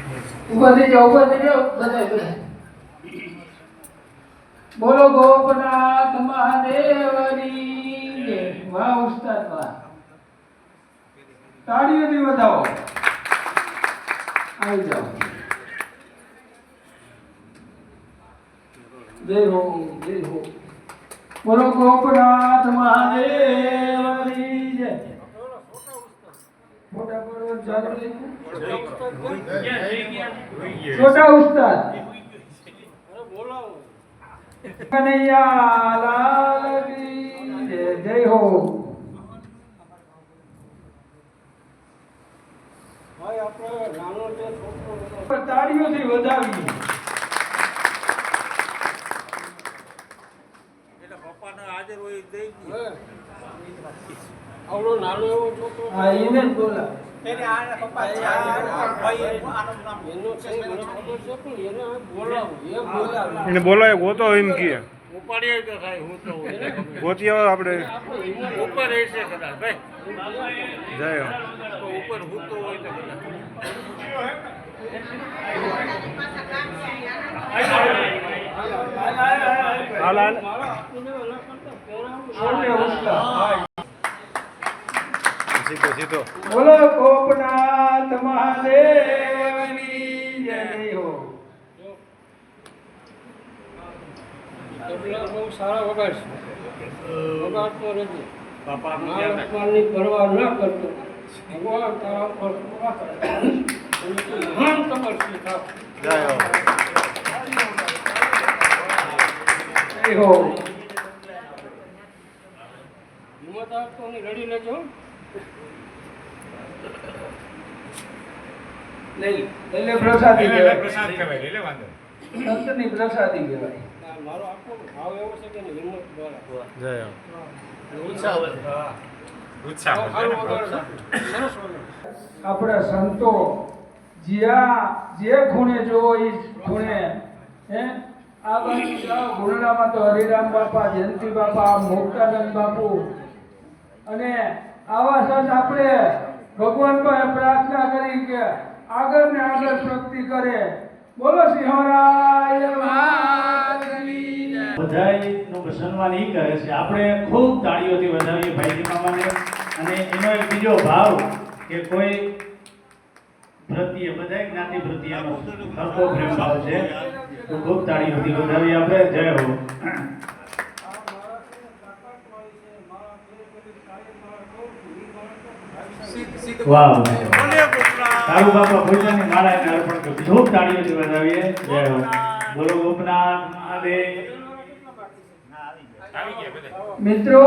ऊपर से जाओ बताए बोलो गोपनाथ महादेवनी जय। वाह उस्ताद वाह, ताड़ीओથી વધાવો। આવી જાઓ। जय हो जय हो। बोलो गोपनाथ महादेवनी जय। मोटा बड़ो जागृति छोटा उस्ताद कन्हैया लाल की जय। जय हो। તાળીઓથી વધાવી। પપ્પાને હાજર હોય દઈ આવડો નાનો એવો છોકરો હા એને બોલા એને આ પપ્પા ભાઈ આનું નામ એનો છે મને ખબર છે પણ એને બોલાવો એ બોલાવો એને બોલાય ગોતો એમ કે ઉપાડીએ તો થાય હું તો ગોતી આવો આપણે ઉપર રહેશે કદાચ ભાઈ જાય તો ઉપર હું તો હોય તો કદાચ હાલ હાલ સીધો સીધો બોલો ગોપનાથ મહાદેવની જય હો। બહુ સારા વગાડશે વગાડતો રહેજો બાપા આસમાનની પરવા ન કરતો ભગવાન તારા પર કૃપા કરે મહાન તપસ્વી થાવ। જાય હો જય હો। હિંમત આપતો ની રડી લેજો લઈ લે પ્રસાદી કહેવાય પ્રસાદ કહેવાય લઈ લે વાંધો સંતની પ્રસાદી કહેવાય। મારો આખો ભાવ એવો છે કે હિંમત દ્વારા જાય હો ઉત્સાહ આપણા સંતો જ્યાં જે ખૂણે જોવો એ ખૂણે હે આ બાજુ જાઓ ગુરડામાં તો હરિરામ બાપા જયંતિ બાપા મુક્તાનંદ બાપુ અને આવા સંત આપણે ભગવાન પાસે પ્રાર્થના કરી કે આગળ ને આગળ પ્રગતિ કરે। બોલો સિંહરાય મહાદેવની જય। બધાયનું સન્માન ઈ કરે છે। આપણે ખૂબ તાળીઓથી વધાવીએ ભાઈજી મામાને। અને એનો એક બીજો ભાવ કે કોઈ પ્રત્યે બધાય જ્ઞાતિ પ્રત્યેનો સરખો પ્રેમ ભાવ છે, તો ખૂબ તાળીઓથી વધાવીએ આપણે। જય હો। વાહ તારું બાપા ભોજનની માળા એને અર્પણ કર્યું। ખૂબ તાળીઓથી વધાવીએ। જય હો। બોલો ગોપનાથ મહાદેવ। મિત્રો